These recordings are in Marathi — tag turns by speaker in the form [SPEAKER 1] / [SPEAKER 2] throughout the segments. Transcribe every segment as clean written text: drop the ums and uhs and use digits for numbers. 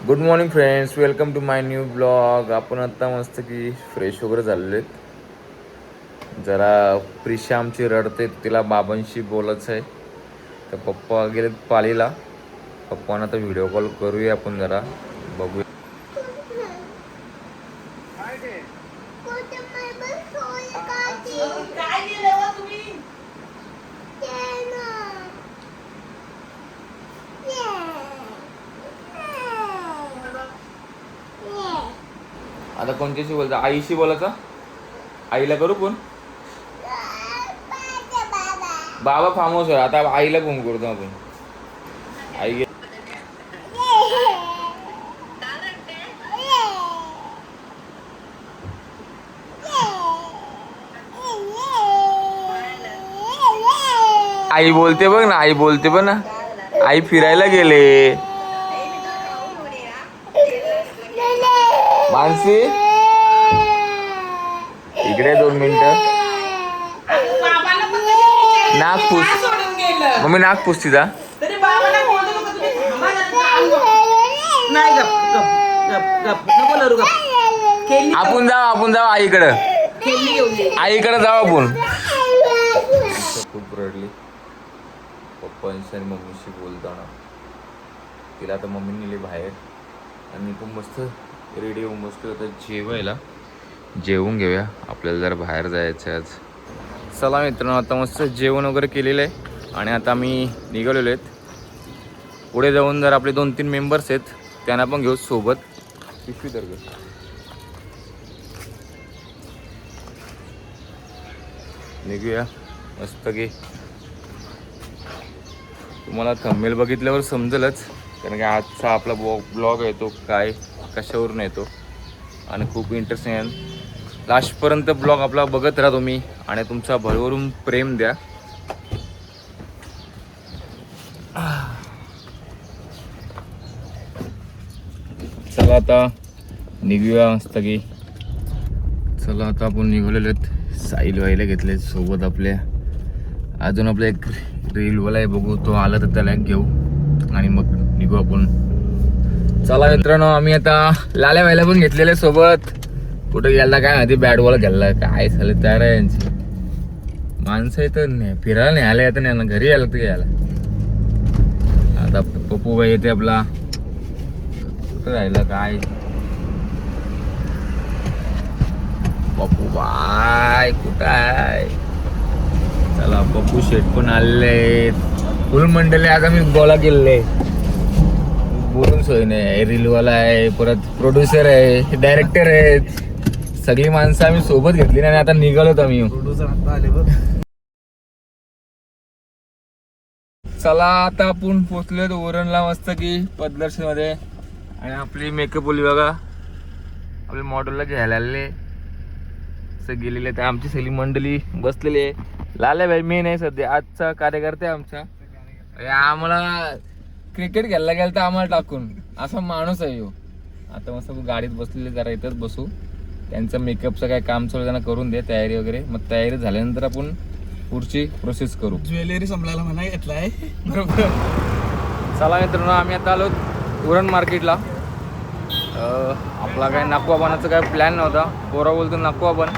[SPEAKER 1] Good morning friends, welcome to my new blog. आपण आत्ता मस्त की फ्रेश वगैरे झालेले आहेत. जरा प्रिशा आमची रडते, तिला बाबांशी बोलायचं आहे. तर पप्पा गेलेत पालीला. पप्पांना तर व्हिडिओ कॉल करूया आपण, जरा बघूया. आता कोणत्याशी बोलता? आईशी बोलायचा? आईला करू फोन? बाबा फार्म हाऊस आहे. आता आईला फोन करतो आपण. आई आई बोलते बघ ना, आई बोलते बघ ना. आई फिरायला गेले. मानसी इकडे 2 मिनिटं. नाक पुस मम्मी, नाक पुस तिचा. आपण जाऊ आईकडं. आईकडे जाऊ आपण. खूप रडली पप्पांशी आणि मम्मीशी बोलताना. तिला आता मम्मी नेली बाहेर आणि खूप मस्त रेडी होऊन बसतो आता जेवायला. जेवून घेऊया, आपल्याला जरा बाहेर जायचं आहे आज. चला मित्रांनो, आता मस्त जेवण वगैरे केलेलं आहे आणि आता आम्ही निघालेलो आहेत. पुढे जाऊन जर आपले 2-3 मेंबर्स आहेत त्यांना पण घेऊ सोबत. पिशवी तर घेऊ. निघूया मस्त की. तुम्हाला थंबनेल बघितल्यावर समजेलच, कारण की आजचा आपला ब्लॉग आहे तो काय कशावरून येतो आणि खूप इंटरेस्टिंग आहे. लास्टपर्यंत ब्लॉग आपला बघत राहा तुम्ही आणि तुमचा भरभरून प्रेम द्या. चला आता निघूया मस्त की. चला आता आपण निघालेलो आहेत. साईल व्हायला घेतले सोबत आपल्या. अजून आपला एक रीलवाला आहे, बघू तो आला तर त्याला घेऊ आणि मग निघू आपण. चला मित्रांनो, आम्ही आता लाल्या व्हायला पण घेतलेले सोबत. कुठं गेला काय माहिती, बॅटबॉल खेळला काय झालं तयार आहे यांची माणसं. इथं फिरायला नाही आले, आता नाही घरी यायला तर यायला. आता पप्पू बाई येते आपला. कुठं राहिलं काय पप्पू बाय कुठं आहे? चला पप्पू शेट पण आलेले. फुल मंडळी आज आम्ही गोळा केलेले. बोलून सोय नाही. रीलवाला आहे, परत प्रोड्युसर आहे, डायरेक्टर आहेत, सगळी माणसं आम्ही सोबत घेतली आणि आता निघालोत आम्ही. चला आता आपण पोचलोय ओरणला मस्त की पददर्शन मध्ये. आणि आपली मेकअप ओली बघा, आपल्या मॉडेलला घ्यायला आलेले गेलेले. तर आमची सगळी मंडळी बसलेली आहे. लाल्या भाई मेन आहे सध्या आजचा कार्यकर्ता आमचा. आम्हाला क्रिकेट खेळायला गेलं तर आम्हाला टाकून असा माणूस आहे हो. आता मस्त गाडीत बसलेले, जरा इथंच बसू. त्यांचं मेकअपचं काय काम चालू त्यांना करून दे तयारी वगैरे. मग तयारी झाल्यानंतर आपण पुढची प्रोसेस करू. ज्वेलरी संपलायला म्हणा घेतलाय बरोबर. चला मित्रांनो, आम्ही आता आलो उरण मार्केटला. आपला काय नाकवाबानाचा काय प्लॅन नव्हता. पोरा बोलतो नाकवाबान.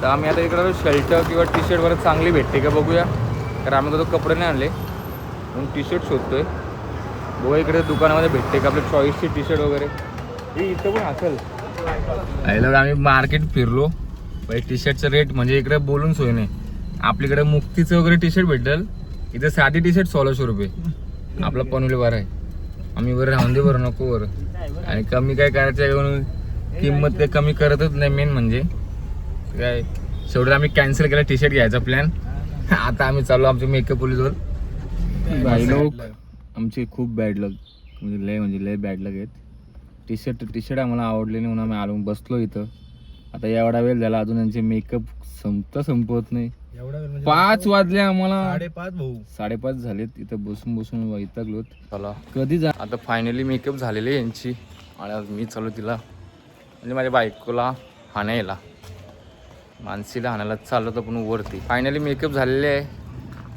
[SPEAKER 1] तर आम्ही आता इकडं शर्ट किंवा टी शर्ट वगैरे चांगली भेटते का बघूया. कारण आम्ही कधी कपडे नाही आणले म्हणून टी शर्ट शोधतोय. बघा इकडे दुकानामध्ये भेटते का आपल्या चॉईसची टी शर्ट वगैरे. हे इथं पण असेल. आम्ही मार्केट फिरलो. टी शर्टचं रेट म्हणजे इकडे बोलून सोय नाही. आपल्याकडे मुक्तीचं वगैरे टी शर्ट भेटेल, इथं साधी टी शर्ट 1600 रुपये. आपला पनवेल बरं आहे. आम्ही बरं राहून दे बरं, नको बरं. आणि कमी काय करायचं म्हणून किंमत ते कमी करतच नाही. मेन म्हणजे काय, शेवटी आम्ही कॅन्सल केला टी शर्ट घ्यायचा प्लॅन. आता आम्ही चाललो आमच्या मेकअप पोलीसवर. काही लोक आमची खूप बॅड लक, म्हणजे लय बॅड लक आहेत. टी शर्ट आम्हाला आवडले नाही म्हणून आम्ही आलो बसलो इथं. आता एवढा वेळ झाला अजून यांचे मेकअप संपत नाही. 5 वाजले आम्हाला. 5:30 झालेत. इथं बसून वैतागलोत. चला कधी जा. आता फायनली मेकअप झालेले यांची. आणि आज मी चालू तिला म्हणजे माझ्या बायकोला हाणायला, मानसीला हाणायला चाललो तर पण वरती. फायनली मेकअप झालेले आहे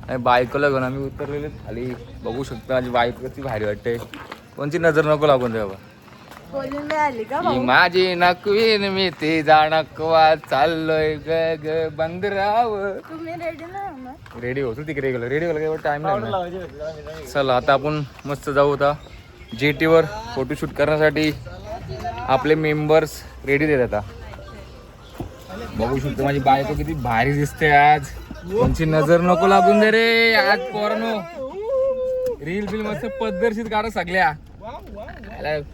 [SPEAKER 1] आणि बायकोला घेऊन आम्ही उतरलेले खाली. बघू शकता माझी बायको कशी भारी वाटते. कोणची नजर नको लागून द्या
[SPEAKER 2] कोलिंबी आली का भाऊ?
[SPEAKER 1] माझी नकवीन मी ती जाणकवा चाललोय ग ग बंदराव.
[SPEAKER 2] तुम्ही रेडी नाही ना?
[SPEAKER 1] रेडी होतो तिकडे गेलो. रेडी व्हायला टाइम नाही. चला आता आपण मस्त जाऊ आता जेटीवर फोटोशूट करण्यासाठी. आपले मेंबर्स रेडी देत आता. बघू शकतो माझी बायको किती भारी दिसते आज. कोणची नजर नको लागून दे रे आज पोरांनो. रील बिल मस्त पद्धतशीर काढा सगळ्या.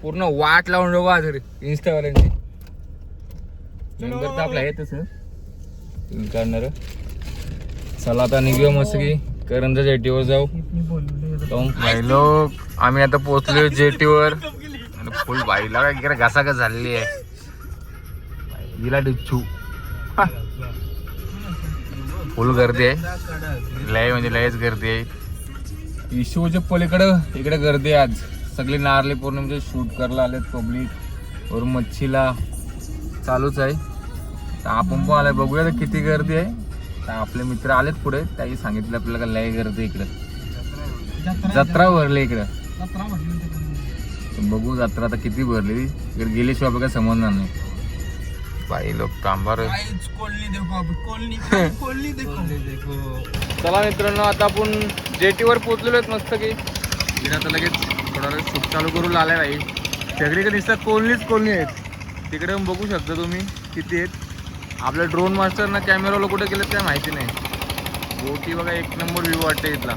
[SPEAKER 1] पूर्ण वाट लावून बघू आज इंस्टावाल्यांची. नंबर तर आपला आहे तसं काढणार. चला आता निघूया मस्त की करंजा जेटीवर जाऊ. लोक आम्ही आता पोहोचलो जेटीवर. फुल बाईला इकडे घासाघास झालेली आहे. हिला डिच्छू फुल गर्दी आहे. लय म्हणजे लयच गर्दी आहे. इशूच्या पलीकडं इकडे गर्दी आहे आज. सगळे नारळी पौर्णिमेचे शूट करायला आलेत पब्लिक. वर मच्छीला चालूच आहे. तर आपण पण आलाय बघूया तर किती गर्दी आहे. तर आपले मित्र आलेत पुढे. त्याही सांगितलं आपल्याला का लय गर्दी इकडं. जत्रा भरली इकडं. बघू जत्रा आता किती भरली. इकडे गेल्याशिवाय बघा समजणार नाही. बाई लोक तांबार. चला मित्रांनो आता आपण जेटीवर पोहोचलेलो आहेत मस्त की. इकडे आता लगेच थोडा वेळ शूट चालू करून आलाय बाई. सगळीकडे दिसतात कोलनीच आहेत. तिकडे बघू शकता तुम्ही किती आहेत. आपल्या ड्रोन मास्टरना कॅमेराला कुठे गेलेत काय माहिती नाही. बोटी बघा एक नंबर व्ह्यू वाटते इथला.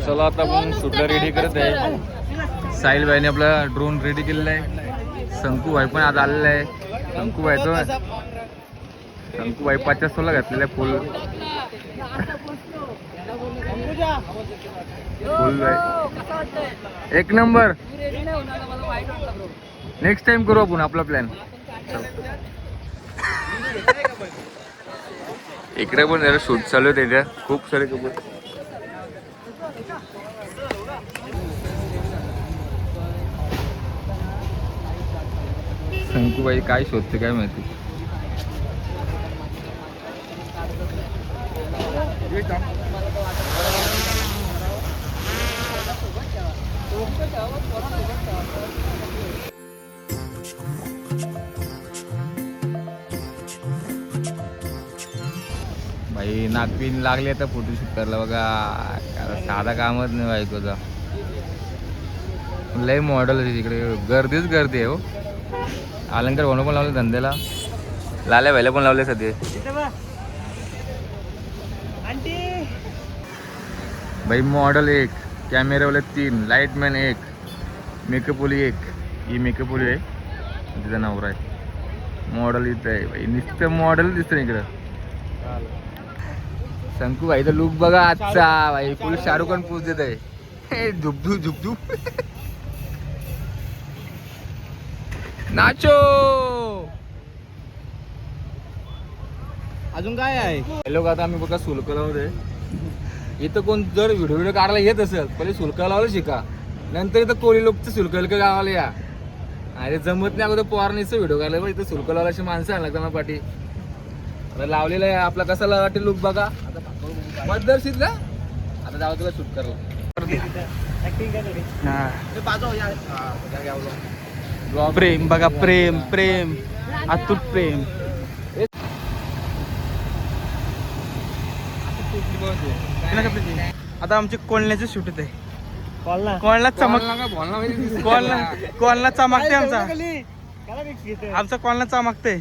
[SPEAKER 1] चला आता आपण शूटला रेडी करत आहे. साहिल भाईने आपला ड्रोन रेडी केलेला आहे. शंकू भाई पण आज आलेला आहे. शंकू भाई 50 घातलेला आहे फुल. एक नंबर. नेक्स्ट टाइम करू आपण आपला प्लॅन. इकडे पण जरा शूट चालू आहे त्याच्या. खूप सारे कपडे. शंकूबाई काय शोधते काय माहिती. भाई नागपिन लागले आता फोटोशूट करायला बघा. साधा कामच नाही बायकोचा. लय मॉडेल आहे तिकडे. गर्दीच गर्दी आहे हो. अलंकार भाऊ पण लावले धंद्याला. लाल्या भाईला पण लावले सध्या. भाई मॉडेल 1, कॅमेरावाले 3, लाईटमॅन 1, मेकअपवाली 1. ही मेकअपवाली आहे. तिचा नवरा आहे. मॉडेल इथं आहे भाई. नुसतं मॉडेल दिसतं इकडं. शंकू भाईचा लुक बघा आजचा भाई. फुल शाहरुख खान पोच देत आहे. झुपझू झुपझू नाचो.
[SPEAKER 3] अजून काय आहे.
[SPEAKER 1] हॅलो आता आम्ही बघा सुलकलावर आहे. इथं कोण जर व्हिडिओ काढायला येत असेल पहिले सुलकलावर शिका. नंतर इथं कोळी लोकचं सुलकल गावाला या. अरे जमत नाही अगोदर पोरांनीच व्हिडिओ काढला. इथं सुलकलावरची माणसं आणला लागतात पाठी. आता लावलेला आहे आपला. कसा वाटेल लुक बघा. पद्धतशीर ना. आता जाऊ तुला शूट करायला.
[SPEAKER 3] प्रेम बघा. प्रेम प्रेम अतूट प्रेम. आता आमचे कोलण्याचे शूट आहे. कोलना चमकते. आमचा कोलना चमकते.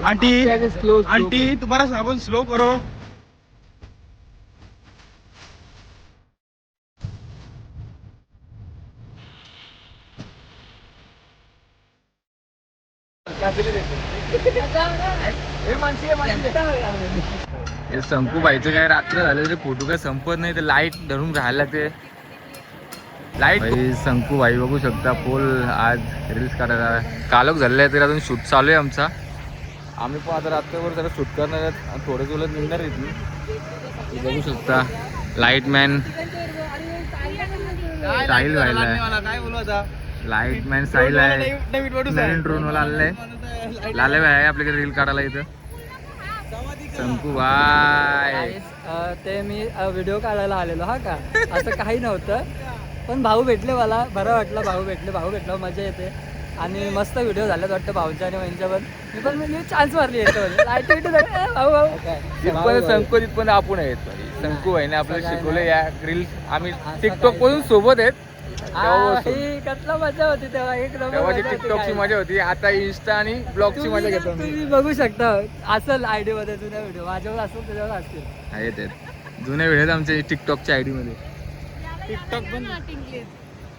[SPEAKER 3] आंटी तुम्हारा साबुन स्लो करो.
[SPEAKER 1] हे शंकू भाईचं काय रात्र झालं तरी फोटो काय संपत नाही. ते लाईट धरून राहायला लागते. लाईट शंकू भाई बघू शकता फुल आज रील्स काढायला. कालक झालेला आहे तरी अजून शूट चालू आहे आमचा. आम्ही पण आता रात्रभर जरा शूट करणार आहेत. थोडे तुला निघणार आहेत मी. बघू शकता लाईटमॅन साहिल व्हायला
[SPEAKER 3] काय बोलू आता
[SPEAKER 1] लाईट मॅन साहिल आहे नवीन ड्रोन वाला आलेला आहे लाले भाई आहे आपल्याकडे रील काढायला इथं शंकू भाई
[SPEAKER 4] ते मी व्हिडिओ काढायला आलेलो हा का असं काही नव्हतं पण भाऊ भेटले मला बरं वाटलं भाऊ भेटलं मजा येते आणि मस्त व्हिडिओ झाल्यात वाटतं भाऊच्या आणि वहिनीच्या पण मी चान्स मारली येतो
[SPEAKER 1] जिथपर्यंत शंकू तिथपर्यंत आपण आहेत शंकू भाईने आपल्याला शिकवलं या रील आम्ही टिकटॉक पासून सोबत आहेत
[SPEAKER 4] कसला मजा होती तेव्हा एक
[SPEAKER 1] तेव्हाची टिकटॉकची मजा होती आता इन्स्टा आणि ब्लॉगची मजा घेतो
[SPEAKER 4] तुम्ही बघू शकता असेल आयडी मध्ये जुन्या व्हिडिओ माझ्यावर असेल त्याच्यावर असतील
[SPEAKER 1] आहेत जुने व्हिडिओ आमच्या टिकटॉकच्या आयडी मध्ये
[SPEAKER 4] टिकटॉक पण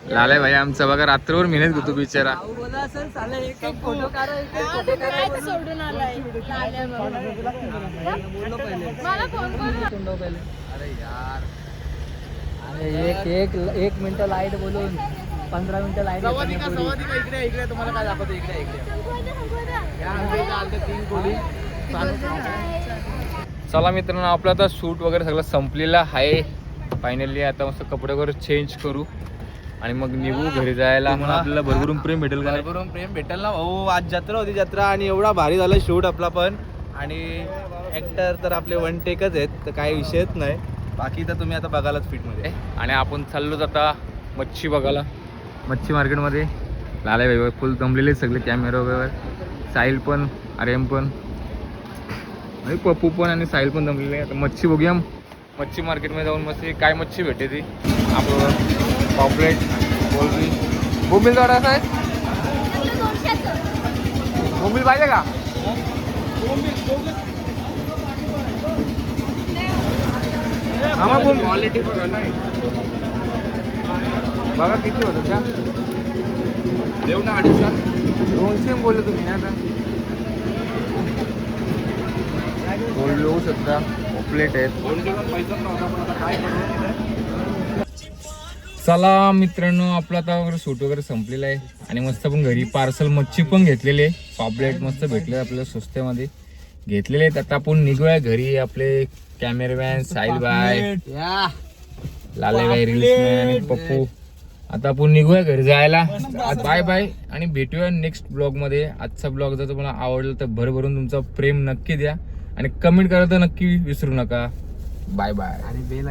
[SPEAKER 1] लाले भाई आमचा बघा रात्रभर मेहनत घेतो बिचारा
[SPEAKER 4] भाऊ बोला असेल चालेल एक फोटो काढा एक फोटो काढा
[SPEAKER 2] सोडून आलाय लाल्या
[SPEAKER 4] बोललो पहिले
[SPEAKER 2] मला फोन करून
[SPEAKER 4] पहिले अरे एक मिनिटं लाईट बोलून 15 मिनिटं लाईट
[SPEAKER 3] इकडे तुम्हाला काय दाखवतो इकडे
[SPEAKER 1] चला मित्रांनो आपलं आता शूट वगैरे सगळं संपलेलं आहे फायनली आता मस्त कपडे वगैरे चेंज करू आणि मग निघू घरी जायला आपल्याला भरभरून प्रेम भेटेल का
[SPEAKER 3] भरभरून प्रेम भेटेल ना भाऊ आज जत्रा होती जत्रा आणि एवढा भारी झाला शूट आपला पण आणि ऍक्टर तर आपले वन टेकच आहेत तर काही विषयच नाही बाकी तर तुम्ही आता बघालाच फिटमध्ये
[SPEAKER 1] आणि आपण चाललोच आता मच्छी बघायला मच्छी मार्केटमध्ये लाले भाई फुल जमलेले सगळे कॅमेरा वगैरे साहिल पण आर्यन पण आणि पप्पू पण आणि साहिल पण जमलेले आता मच्छी बघूया मच्छी मार्केटमध्ये जाऊन मस्त काय मच्छी भेटते ती आपलं पॉपलेट कोलबी बोंबील जोडा आहे बोंबील पाहिजे का क्वालिटी बघा किती होतं का देऊ ना 250 बोलले तुम्ही ना आता कोलबी होऊ शकता पॉपलेट आहेत चला मित्रांनो आपलं आता वगैरे शूट वगैरे संपलेलं आहे आणि मस्त आपण घरी पार्सल मच्छी पण घेतलेली आहे पॉपलेट मस्त भेटले आपल्याला स्वस्त्यामध्ये घेतलेले आहेत आता आपण निघूया घरी आपले कॅमेरामॅन साहिल भाई लाले भाई रील्समॅन आणि पप्पू आता आपण निघूया घरी जायला बाय बाय आणि भेटूया नेक्स्ट ब्लॉग मध्ये आजचा ब्लॉग जर तुम्हाला आवडला तर भरभरून तुमचा प्रेम नक्की द्या आणि कमेंट करायला तर नक्की विसरू नका बाय बाय
[SPEAKER 3] आणि बेल